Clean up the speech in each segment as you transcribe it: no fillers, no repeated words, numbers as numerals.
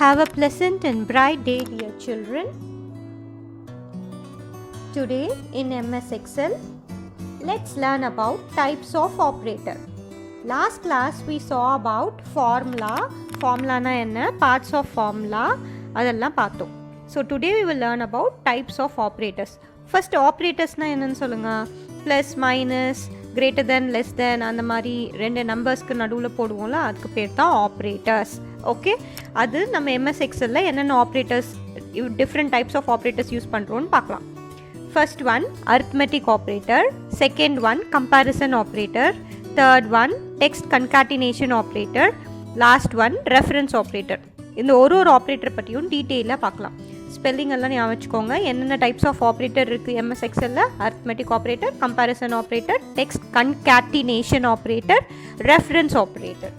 Have a pleasant and bright day, dear children. Today in MS Excel, let's learn about types of operator. Last class we saw about formula na enna, parts of formula adella paathom. So today we will learn about types of operators. First operators na enna solunga, plus minus greater than less than அந்த மாதிரி ரெண்டு நம்பர்ஸ்க்கு நடுவில் போடுவோம்ல, அதுக்கு பேர் தான் operators. Okay, அது நம்ம எம்எஸ் எக்ஸலில் என்னென்ன operators different types of operators use பண்ணுறோன்னு பார்க்கலாம். First one arithmetic operator, second one comparison operator, third one text concatenation operator, last one reference operator. இந்த ஒரு ஆப்ரேட்டர் பற்றியும் டீட்டெயிலாக பார்க்கலாம். ஸ்பெல்லிங் எல்லாம் ஞாபகம் வச்சுக்கோங்க. என்னென்ன டைப்ஸ் ஆஃப் ஆப்ரேட்டர் இருக்குது எம்எஸ் எக்ஸலில்: arithmetic operator, comparison operator, text concatenation operator, reference operator.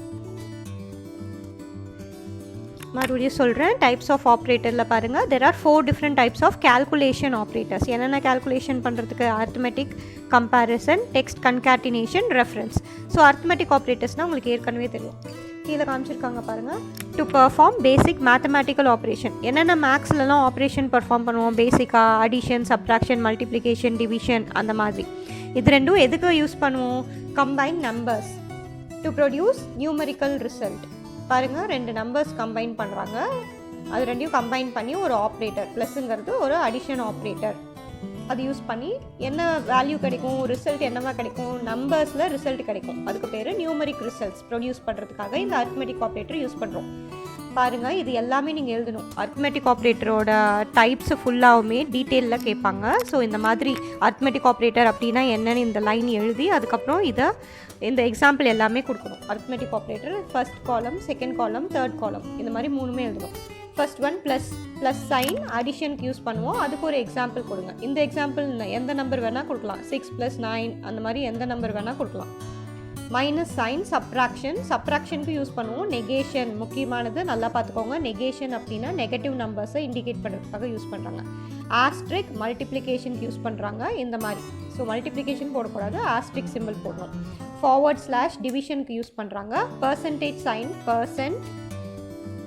மறுபடியும் சொல்கிறேன், டைப்ஸ் ஆஃப் ஆப்ரேட்டரில் பாருங்கள், there are 4 different types of calculation operators. என்னென்ன கேல்குலேஷன் பண்ணுறதுக்கு: arithmetic, comparison, text concatenation, reference. So arithmetic ஆப்ரேட்டர்ஸ்னால் உங்களுக்கு ஏற்கனவே தெரியும், கீழே காமிச்சிருக்காங்க பாருங்கள். To perform basic mathematical operation. என்னென்ன மேக்ஸ்லலாம் ஆப்ரேஷன் பெர்ஃபார்ம் பண்ணுவோம்? பேசிக்காக அடிஷன், சப்ட்ராக்ஷன், மல்டிப்ளிகேஷன், டிவிஷன், அந்த மாதிரி. இது ரெண்டும் எதுக்கு யூஸ் பண்ணுவோம்? Combine numbers to produce numerical result. பாருங்கள், ரெண்டு நம்பர்ஸ் கம்பைன் பண்ணுறாங்க, அது ரெண்டையும் கம்பைன் பண்ணி ஒரு ஆப்ரேட்டர், ப்ளஸ்ஸுங்கிறது ஒரு அடிஷன் ஆப்ரேட்டர், அது யூஸ் பண்ணி என்ன வேல்யூ கிடைக்கும், ரிசல்ட் என்னவா கிடைக்கும், நம்பர்ஸில் ரிசல்ட் கிடைக்கும். அதுக்கு பேர் நியூமரிக் ரிசல்ட்ஸ் ப்ரொடியூஸ் பண்ணுறதுக்காக இந்த அரித்மெட்டிக் ஆப்ரேட்டர் யூஸ் பண்ணுறோம். பாருங்கள், இது எல்லாமே நீங்கள் எழுதணும். அரித்மெட்டிக் ஆப்ரேட்டரோட டைப்ஸ் ஃபுல்லாகவுமே டீட்டெயிலில் கேட்பாங்க. ஸோ இந்த மாதிரி அரித்மெட்டிக் ஆப்ரேட்டர் அப்படின்னா என்னன்னு இந்த லைன் எழுதி அதுக்கப்புறம் இந்த எக்ஸாம்பிள் எல்லாமே கொடுக்கணும். Arithmetic operator first column, second column, third column, இந்த மாதிரி மூணுமே எழுதணும். ஃபர்ஸ்ட் ஒன் ப்ளஸ் சைன் அடிஷனுக்கு யூஸ் பண்ணுவோம், அதுக்கு ஒரு எக்ஸாம்பிள் கொடுங்க. இந்த எக்ஸாம்பிள் எந்த நம்பர் வேணால் கொடுக்கலாம், 6 + 9 அந்த மாதிரி எந்த நம்பர் வேணால் கொடுக்கலாம். மைனஸ் சைன் சப்ராக்ஷனுக்கு யூஸ் பண்ணுவோம். நெகேஷன் முக்கியமானது, நல்லா பார்த்துக்கோங்க. நெகேஷன் அப்படின்னா நெகட்டிவ் நம்பர்ஸை இண்டிகேட் பண்ணுறதுக்காக யூஸ் பண்ணுறாங்க. ஆஸ்ட்ரிக் மல்டிப்ளிகேஷனுக்கு யூஸ் பண்ணுறாங்க, இந்த மாதிரி. ஸோ மல்டிப்ளிகேஷன் போடக்கூடாது, ஆஸ்ட்ரிக் சிம்பிள் போடணும். ஃபார்வர்ட் / டிவிஷனுக்கு யூஸ் பண்ணுறாங்க. பர்சன்டேஜ் சைன், பர்சன்ட்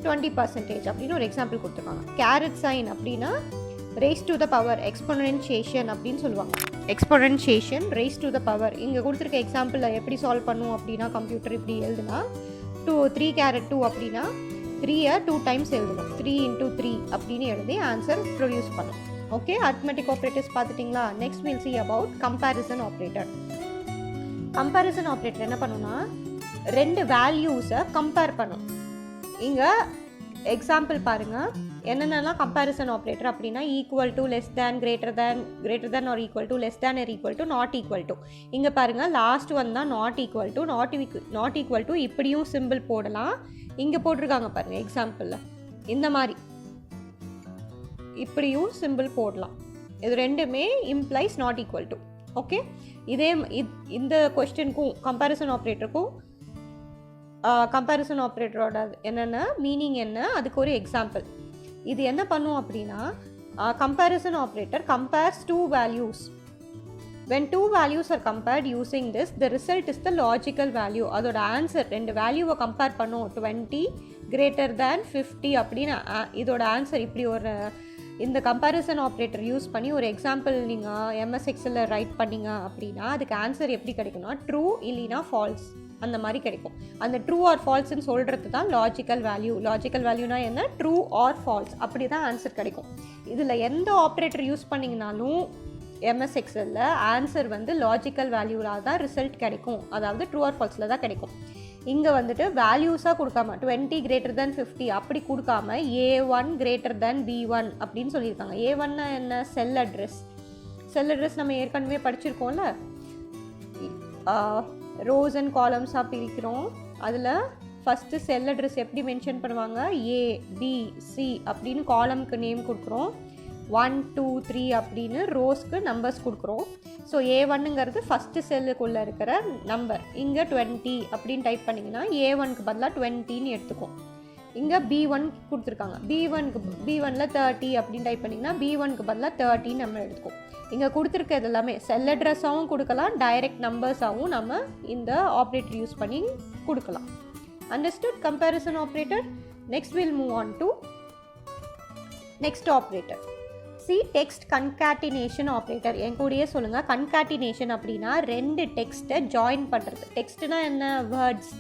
20% அப்படின்னு ஒரு எக்ஸாம்பிள் கொடுத்துருக்காங்க. கேரட் சைன் அப்படின்னா ரேஸ் டு த பவர், எக்ஸ்பொனன்ஷியேஷன் அப்படின்னு சொல்லுவாங்க. எக்ஸ்பொனன்ஷியேஷன், ரேஸ் டு த பவர். இங்கே கொடுத்துருக்க எக்ஸாம்பிளில் எப்படி சால்வ் பண்ணும் அப்படின்னா, கம்ப்யூட்டர் இப்படி எழுதுனா 3 கேரட் 2 அப்படின்னா 3-ஐ 2 டைம்ஸ் எழுதணும். 3 × 3 அப்படின்னு எழுதி ஆன்சர் ப்ரொடியூஸ் பண்ணும். ஓகே, அரித்மெட்டிக் ஆப்ரேட்டர்ஸ் பார்த்துட்டிங்களா? Next will see about comparison operator. Comparison operator என்ன பண்ணுன்னா, ரெண்டு வேல்யூஸை கம்பேர் பண்ணும். இங்கே எக்ஸாம்பிள் பாருங்கள், என்னென்னலாம் கம்பேரிசன் ஆப்ரேட்டர் அப்படின்னா: equal to, less than, greater than or equal to, less than or equal to, not equal to. இங்கே பாருங்கள், லாஸ்ட் ஒன் தான் not equal to. Not equal to இப்படியும் சிம்பிள் போடலாம். இங்கே போட்டிருக்காங்க பாருங்கள் எக்ஸாம்பிளில், இந்த மாதிரி இப்படியும் சிம்பிள் போடலாம். இது ரெண்டுமே implies not equal to. Okay, இந்த கொஸ்டினுக்கும் கம்பேரிசன் ஆப்ரேட்டருக்கும் கம்பேரிசன் ஆப்ரேட்டரோட என்னென்ன மீனிங் என்ன, அதுக்கு ஒரு எக்ஸாம்பிள். இது என்ன பண்ணும் அப்படின்னா, comparison operator compares 2 values. when 2 values are compared using this, the result is the logical value. அதோட ஆன்சர் ரெண்டு வேல்யூவை கம்பேர் பண்ணும். 20 > 50 அப்படின்னு இதோட ஆன்சர் இப்படி ஒரு இந்த கம்பேரிசன் ஆப்ரேட்டர் யூஸ் பண்ணி ஒரு எக்ஸாம்பிள் நீங்கள் எம்எஸ் எக்ஸலில் ரைட் பண்ணிங்க அப்படின்னா அதுக்கு ஆன்சர் எப்படி கிடைக்கும்னா, ட்ரூ இல்லைனா ஃபால்ஸ் அந்த மாதிரி கிடைக்கும். அந்த ட்ரூ ஆர் ஃபால்ஸ்ன்னு சொல்கிறது தான் லாஜிக்கல் வேல்யூ. லாஜிக்கல் வேல்யூனா என்ன? ட்ரூ ஆர் ஃபால்ஸ், அப்படி தான் ஆன்சர் கிடைக்கும். இதில் எந்த ஆப்ரேட்டர் யூஸ் பண்ணிங்கனாலும் எம்எஸ் எக்ஸலில் ஆன்சர் லாஜிக்கல் வேல்யூவில் தான் ரிசல்ட் கிடைக்கும், அதாவது ட்ரூ ஆர் ஃபால்ஸில் தான் கிடைக்கும். இங்கே வேல்யூஸாக கொடுக்காம 20 > 50 அப்படி கொடுக்காம A1 > B1 அப்படின்னு சொல்லியிருக்காங்க. A1னா என்ன? செல் அட்ரஸ். செல் அட்ரஸ் நம்ம ஏற்கனவே படிச்சிருக்கோம்ல, ரோஸ் அண்ட் காலம்ஸாக பிரிக்கிறோம். அதில் ஃபஸ்ட்டு செல் அட்ரஸ் எப்படி மென்ஷன் பண்ணுவாங்க? A, B, C அப்படின்னு காலம்க்கு நேம் கொடுக்குறோம். 1, 2, 3 அப்படின்னு ரோஸ்க்கு நம்பர்ஸ் கொடுக்குறோம். ஸோ A1ங்கிறது ஃபஸ்ட்டு செல்லுக்குள்ளே இருக்கிற நம்பர். இங்கே 20 அப்படின்னு டைப் பண்ணிங்கன்னா A1க்கு பதிலாக 20ன்னு எடுத்துக்கும். இங்கே B1 கொடுத்துருக்காங்க, B1ல் 30 அப்படின்னு டைப் பண்ணிங்கன்னா B1க்கு பதிலாக 30 நம்ம எடுத்துக்கும். இங்கே கொடுத்துருக்கிறது எல்லாமே செல் அட்ரஸாகவும் கொடுக்கலாம், டைரக்ட் நம்பர்ஸாகவும் நம்ம இந்த ஆப்ரேட்டர் யூஸ் பண்ணி கொடுக்கலாம். Understood? Comparison operator. Next we'll move on to next operator. See, text concatenation operator. என் கூடயே சொல்லுங்க, concatenation அப்படின்னா ரெண்டு டெக்ஸ்ட்டை ஜாயின் பண்ணுறது. டெக்ஸ்ட்னா என்ன? வேர்ட்ஸ்.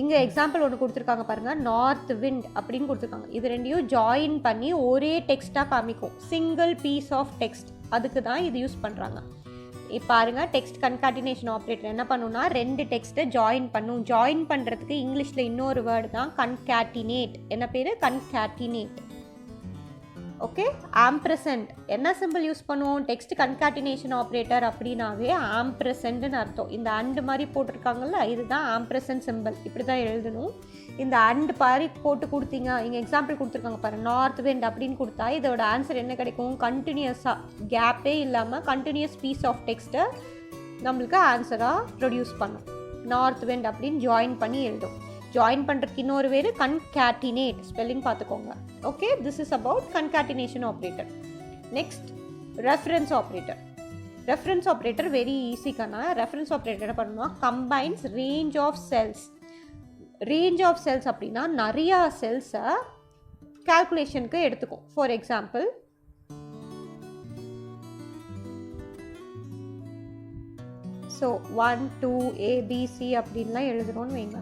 இங்கே எக்ஸாம்பிள் ஒன்று கொடுத்துருக்காங்க பாருங்கள், நார்த் விண்ட் அப்படின்னு கொடுத்துருக்காங்க. இது ரெண்டையும் ஜாயின் பண்ணி ஒரே டெக்ஸ்ட்டாக காமிக்கும், சிங்கிள் பீஸ் ஆஃப் டெக்ஸ்ட். அதுக்கு தான் இது யூஸ் பண்ணுறாங்க. இப்போ பாருங்கள், டெக்ஸ்ட் கன்காட்டினேஷன் ஆப்ரேட்டர் என்ன பண்ணுன்னா ரெண்டு டெக்ஸ்ட்டை ஜாயின் பண்ணும். ஜாயின் பண்ணுறதுக்கு இங்கிலீஷில் இன்னொரு வேர்டு தான் கன்காட்டினேட். என்ன பேர்? கன்காட்டினேட். ஓகே. ஆம்ப்ரசன்ட் என்ன சிம்பிள் யூஸ் பண்ணுவோம்? டெக்ஸ்ட் கன்காட்டினேஷன் ஆப்ரேட்டர் அப்படின்னாவே ஆம்ப்ரசன்ட்னு அர்த்தம். இந்த அண்டு மாதிரி போட்டிருக்காங்கல்ல, இதுதான் ஆம்ப்ரசன்ட் சிம்பிள். இப்படி தான் எழுதணும். இந்த அண்டு மாதிரி போட்டு கொடுத்தீங்க, இங்கே எக்ஸாம்பிள் கொடுத்துருக்காங்க பாருங்கள், நார்த் விண்ட் அப்படின்னு கொடுத்தா இதோட ஆன்சர் என்ன கிடைக்கும்? கண்டினியூஸாக, கேப்பே இல்லாமல் கண்டினியூஸ் பீஸ் ஆஃப் டெக்ஸ்ட்டை நம்மளுக்கு ஆன்சராக ப்ரொடியூஸ் பண்ணும். நார்த் விண்ட் அப்படின்னு ஜாயின் பண்ணி எழுதும். ஜாயின் பண்ணுறதுக்கு இன்னொரு பேர் கன்காட்டினேட். ஸ்பெல்லிங் பார்த்துக்கோங்க. Okay, this is about concatenation operator. Next, reference operator. Reference operator very ஈஸிக்கான. ரெஃபரன்ஸ் ஆப்ரேட்டர் என்ன பண்ணணும்னா combines range of cells. Range of cells அப்படின்னா நிறையா செல்ஸை கால்குலேஷனுக்கு எடுத்துக்கும். ஃபார் எக்ஸாம்பிள், ஸோ 1 2 ABC அப்படின்லாம் எழுதுகிறோன்னு வைங்க.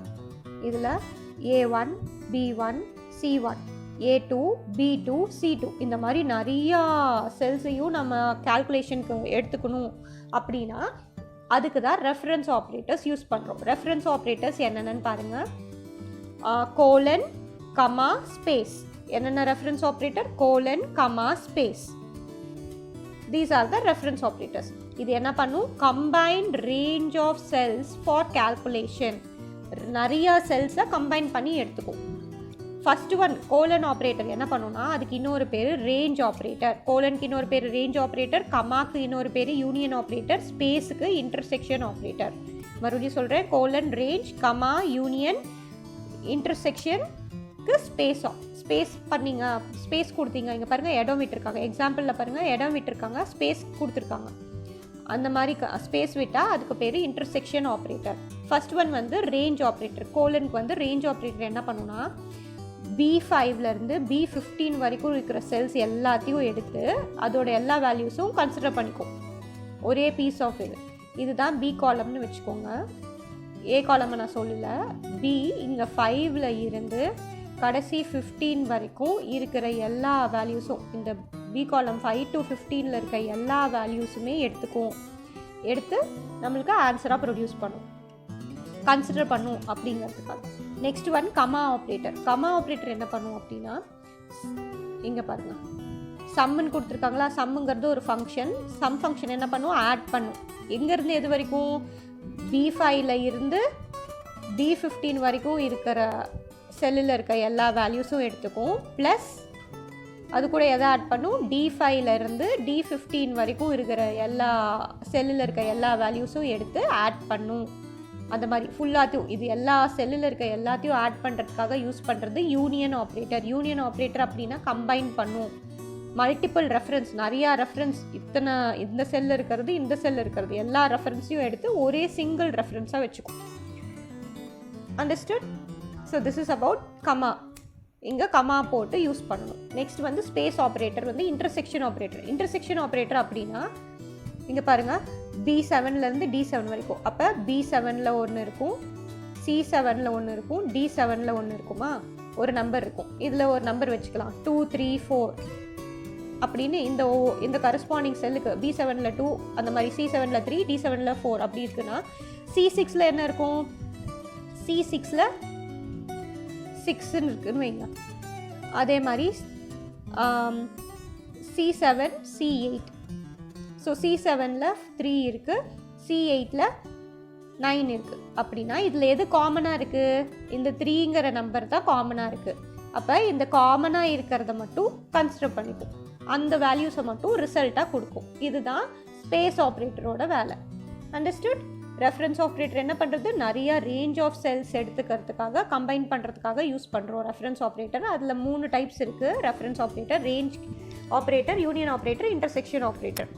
இதில் A1 B1 C1 A2 B2 C2 இந்த மாதிரி நிறையா செல்ஸையும் நம்ம கால்குலேஷனுக்கு எடுத்துக்கணும் அப்படின்னா அதுக்கு தான் ரெஃபரன்ஸ் ஆப்ரேட்டர்ஸ் யூஸ் பண்ணுறோம். ரெஃபரன்ஸ் ஆப்ரேட்டர்ஸ் என்னென்னு பாருங்கள். Colon, comma, space. என்னென்ன reference operator? Colon, comma, space. These are the reference operators. இது என்ன பண்ணும்? combined range of cells for calculation. நிறைய செல்ஸை கம்பைன் பண்ணி எடுத்துக்கும். ஃபர்ஸ்ட் ஒன் கோலன் ஆப்ரேட்டர் என்ன பண்ணுன்னா அதுக்கு இன்னொரு பேர் ரேஞ்ச் ஆப்ரேட்டர். கோலனுக்கு இன்னொரு பேர் ரேஞ்ச் ஆப்ரேட்டர், கமாக்கு இன்னொரு பேர் யூனியன் ஆப்ரேட்டர், ஸ்பேஸுக்கு இன்டர்செக்ஷன் ஆப்ரேட்டர். மறுபடியும் சொல்கிறேன், கோலன், ரேஞ்ச், கமா, யூனியன், இன்டர்செக்ஷனுக்கு ஸ்பேஸ் பண்ணிங்க, ஸ்பேஸ் கொடுத்தீங்க. இங்கே பாருங்கள் இடம் விட்டுருக்காங்க. எக்ஸாம்பிளில் பாருங்கள் இடம் விட்டுருக்காங்க, ஸ்பேஸ் கொடுத்துருக்காங்க. அந்த மாதிரி ஸ்பேஸ் விட்டால் அதுக்கு பேர் இன்டர்செக்ஷன் ஆப்ரேட்டர். ஃபர்ஸ்ட் ஒன் வந்து ரேஞ்ச் ஆப்ரேட்டர். கோலனுக்கு வந்து ரேஞ்ச் ஆப்ரேட்டர் என்ன பண்ணுன்னா B5லேருந்து B15 வரைக்கும் இருக்கிற செல்ஸ் எல்லாத்தையும் எடுத்து அதோட எல்லா வேல்யூஸும் கன்சிடர் பண்ணிக்கும். ஒரே பீஸ் ஆஃப் இதுதான் B காலம்னு வச்சுக்கோங்க. A காலம்னு நான் சொல்லலை. B இங்கே 5ல் இருந்து கடைசி 15 வரைக்கும் இருக்கிற எல்லா வேல்யூஸும், இந்த B காலம் 5 to 15ல் இருக்க எல்லா வேல்யூஸுமே எடுத்து நம்மளுக்கு ஆன்சராக ப்ரொடியூஸ் பண்ணும், கன்சிடர் பண்ணும் அப்படிங்கிறதுக்காக. Next one comma operator. Comma operator என்ன பண்ணும் அப்படின்னா, இங்கே பாருங்கள் சம்முன்னு கொடுத்துருக்காங்களா. சம்முங்கிறது ஒரு ஃபங்க்ஷன். சம் ஃபங்க்ஷன் என்ன பண்ணும்? ஆட் பண்ணும். எங்கேருந்து எது வரைக்கும்? B5ல் இருந்து B15 வரைக்கும் இருக்கிற செல்லில் இருக்க எல்லா வேல்யூஸும் எடுத்துக்கும். ப்ளஸ் அது கூட எதை ஆட் பண்ணும்? D5லேருந்து D15 வரைக்கும் இருக்கிற எல்லா செல்லில் இருக்க எல்லா வேல்யூஸும் எடுத்து ஆட் பண்ணும். அந்த மாதிரி ஃபுல்லாத்தையும், இது எல்லா செல்லில் இருக்க எல்லாத்தையும் ஆட் பண்ணுறதுக்காக யூஸ் பண்ணுறது யூனியன் ஆப்ரேட்டர். யூனியன் ஆப்ரேட்டர் அப்படின்னா கம்பைன் பண்ணும். மல்டிபிள் ரெஃபரன்ஸ், நிறையா ரெஃபரன்ஸ், இந்த செல்லில் இருக்கிறது இந்த செல்லில் இருக்கிறது எல்லா ரெஃபரன்ஸையும் எடுத்து ஒரே சிங்கிள் ரெஃபரன்ஸாக வச்சுக்கும். Understood? So this is about comma. இங்கே கமா போட்டு யூஸ் பண்ணணும். நெக்ஸ்ட் வந்து ஸ்பேஸ் ஆப்ரேட்டர் வந்து இன்டர்செக்ஷன் ஆப்ரேட்டர். இன்டர்செக்ஷன் ஆப்ரேட்டர் அப்படின்னா இங்கே பாருங்கள் B7லேருந்து D7 வரைக்கும். அப்போ B7ல் ஒன்று இருக்கும், C7ல் ஒன்று இருக்கும், D7ல் ஒன்று இருக்குமா, ஒரு நம்பர் இருக்கும். இதில் ஒரு நம்பர் வச்சுக்கலாம் 2 3 4 அப்படின்னு. இந்த கரஸ்பாண்டிங் செல்லுக்கு B7ல் 2, அந்த மாதிரி C7ல் 3, D7ல் 4 அப்படி இருக்குன்னா C6ல் என்ன இருக்கும்? C6ல் 6ன்னு இருக்குன்னு வைங்க. அதே மாதிரி C7 C8. ஸோ C7ல் 3 இருக்குது, C8ல் 9 இருக்குது. அப்படின்னா இதில் எது காமனாக இருக்குது? இந்த 3ங்கிற நம்பர் தான் காமனாக இருக்குது. அப்போ இந்த காமனாக இருக்கிறத மட்டும் கன்சிடர் பண்ணிக்கும், அந்த வேல்யூஸை மட்டும் ரிசல்ட்டாக கொடுக்கும். இதுதான் ஸ்பேஸ் ஆப்ரேட்டரோட வேலை. அண்டர்ஸ்டுட்? ரெஃபரன்ஸ் ஆப்ரேட்டர் என்ன பண்ணுறது? நிறைய ரேஞ்ச் ஆஃப் செல்ஸ் எடுத்துக்கிறதுக்காக, கம்பைன் பண்ணுறதுக்காக யூஸ் பண்ணுறோம் ரெஃபரன்ஸ் ஆப்ரேட்டர். அதில் 3 டைப்ஸ் இருக்குது reference operator: range operator, union operator, intersection operator.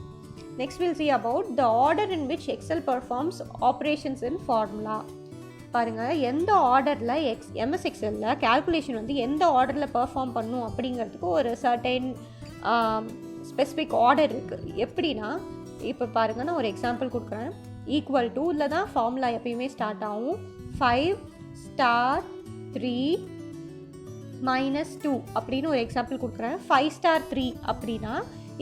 Next we'll see about the order in which Excel performs operations in formula. பாருங்கள், எந்த ஆர்டரில் எம்எஸ் எக்ஸலில் கேல்குலேஷன் வந்து எந்த ஆர்டரில் பெர்ஃபார்ம் பண்ணும் அப்படிங்கிறதுக்கு ஒரு சர்டைன் ஸ்பெசிஃபிக் ஆர்டர் இருக்குது. எப்படின்னா, இப்போ பாருங்கள், நான் ஒரு எக்ஸாம்பிள் கொடுக்குறேன். ஈக்குவல் டு இதில் தான் ஃபார்முலா எப்பயுமே ஸ்டார்ட் ஆகும். 5*3 - 2 அப்படின்னு ஒரு எக்ஸாம்பிள் கொடுக்குறேன். 5*3 அப்படின்னா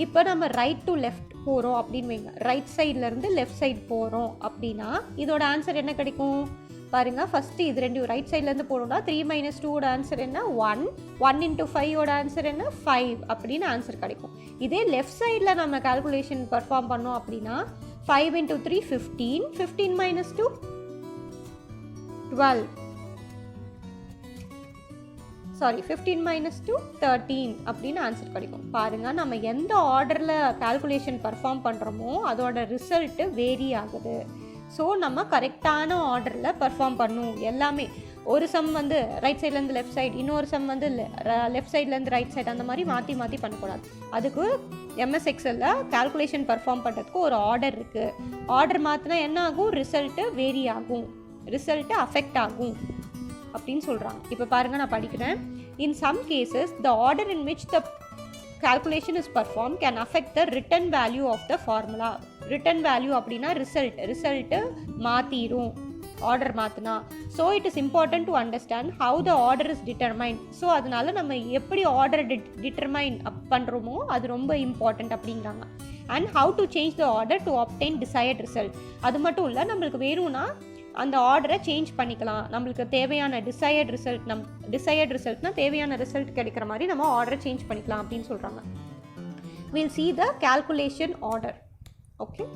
இப்போ நம்ம ரைட் டு லெஃப்ட் போகிறோம் அப்படின்னு வைங்க. ரைட் சைட்லேருந்து லெஃப்ட் சைடு போகிறோம் அப்படின்னா இதோட ஆன்சர் என்ன கிடைக்கும் பாருங்கள். ஃபஸ்ட்டு இது ரெண்டு ரைட் சைட்லேருந்து போகணும்னா 3 - 2ஓட ஆன்சர் என்ன 1. 1 × 5ஓட ஆன்சர் என்ன 5 அப்படின்னு ஆன்சர் கிடைக்கும். இதே லெஃப்ட் சைடில் நம்ம கால்குலேஷன் பர்ஃபார்ம் பண்ணோம் அப்படின்னா 5 × 3 15. 15 - 2 12. 15 - 2 13 அப்படின்னு ஆன்சர் கிடைக்கும். பாருங்கள், நம்ம எந்த ஆர்டரில் கால்குலேஷன் பர்ஃபார்ம் பண்ணுறோமோ அதோட ரிசல்ட்டு வேரி ஆகுது. ஸோ நம்ம கரெக்டான ஆர்டரில் பர்ஃபார்ம் பண்ணும். எல்லாமே ஒரு சம் வந்து ரைட் சைட்லேருந்து லெஃப்ட் சைடு, இன்னொரு சம் வந்து லெஃப்ட் சைட்லேருந்து ரைட் சைடு, அந்த மாதிரி மாற்றி மாற்றி பண்ணக்கூடாது. அதுக்கு எம்எஸ் எக்ஸலில் கால்குலேஷன் பர்ஃபார்ம் பண்ணுறதுக்கு ஒரு ஆர்டர் இருக்குது. ஆர்டர் மாற்றினா என்ன ஆகும்? ரிசல்ட்டு வேரி ஆகும், ரிசல்ட்டு அஃபெக்ட் ஆகும் அப்படின்னு சொல்கிறாங்க. இப்போ பாருங்கள், நான் படிக்கிறேன். In some cases, the order in which the calculation is performed can affect the written value of the formula. Written value அப்படின்னா ரிசல்ட்டு மாற்றிடும் ஆர்டர் மாற்றினா. So it is important to understand how the order is determine. So அதனால நம்ம எப்படி order determine பண்ணுறோமோ அது ரொம்ப important அப்படிங்கிறாங்க. And how to change the order to obtain desired result. அது மட்டும் இல்லை, நம்மளுக்கு வேணும்னா அந்த ஆர்டரை சேஞ்ச் பண்ணிக்கலாம். நம்மளுக்கு தேவையான டிசையர்ட் ரிசல்ட்னா தேவையான ரிசல்ட் கிடைக்கிற மாதிரி நம்ம ஆர்டரை சேஞ்ச் பண்ணிக்கலாம் அப்படின்னு சொல்கிறாங்க. we'll see the calculation order. okay,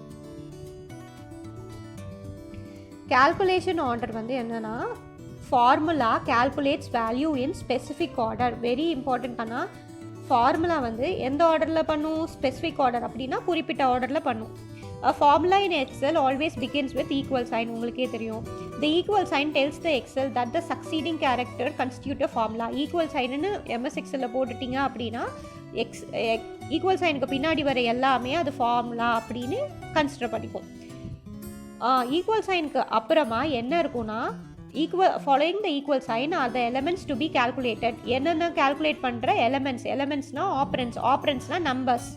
calculation order வந்து என்னன்னா, formula calculates value in specific order. Very important. ஆனால் ஃபார்முலா வந்து எந்த ஆர்டரில் பண்ணும்? ஸ்பெசிஃபிக் ஆர்டர் அப்படின்னா குறிப்பிட்ட ஆர்டரில் பண்ணும். A formula in Excel always begins with equal sign. உங்களுக்கே தெரியும். The equal sign tells the Excel that the succeeding character constitute a formula. Equal sign ன்னு MS Excelல போட்டுட்டீங்க அப்படின்னா ஈக்குவல் சைனுக்கு பின்னாடி வர எல்லாமே அது ஃபார்முலா அப்படின்னு கன்சிடர் பண்ணிக்கும். ஈக்குவல் சைனுக்கு அப்புறமா என்ன இருக்குன்னா, following the equal sign are the elements to be calculated. என்னென்ன கால்குலேட் பண்ணுற எலமெண்ட்ஸ்னால் ஆப்ரண்ட்ஸ்னால் நம்பர்ஸ்.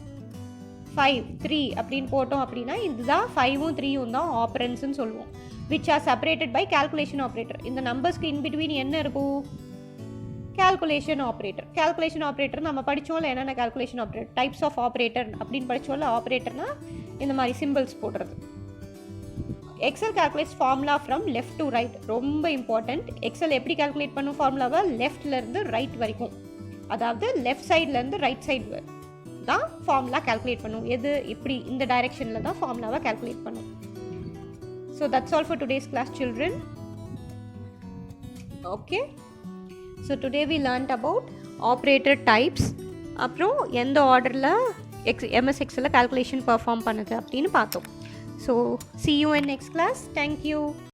5 3 அப்படின்னு போட்டோம் அப்படின்னா இதுதான் 5ம் 3ம் தான் ஆப்ரண்ட்ஸ்ன்னு சொல்லுவோம். which are separated by calculation operator. இந்த நம்பர்ஸ்க்கு இன் பிட்வீன் என்ன இருக்கும்? calculation operator நம்ம படித்தோம்ல. என்னென்ன calculation operator, types of operator அப்படின்னு படித்தோம்ல. ஆப்ரேட்டர்னா இந்த மாதிரி சிம்பிள்ஸ் போடுறது. Excel calculates formula from left to right. ரொம்ப இம்பார்ட்டண்ட். எக்ஸல் எப்படி கால்குலேட் பண்ணும் ஃபார்முலாவை? லெஃப்ட்லேருந்து ரைட் வரைக்கும், அதாவது லெஃப்ட் சைட்லேருந்து ரைட் சைடு தான் ஃபார்முலா கால்குலேட் பண்ணும். எது? இப்படி இந்த டைரெக்ஷனில் தான் ஃபார்முலாவை கால்குலேட் பண்ணும். So that's all for today's class children. Okay, so today we learnt about operator types, அப்புறம் எந்த ஆர்டரில் எம்எஸ் எக்ஸலில் கால்குலேஷன் பர்ஃபார்ம் பண்ணுது அப்படின்னு பார்த்தோம். So see you in next class. Thank you.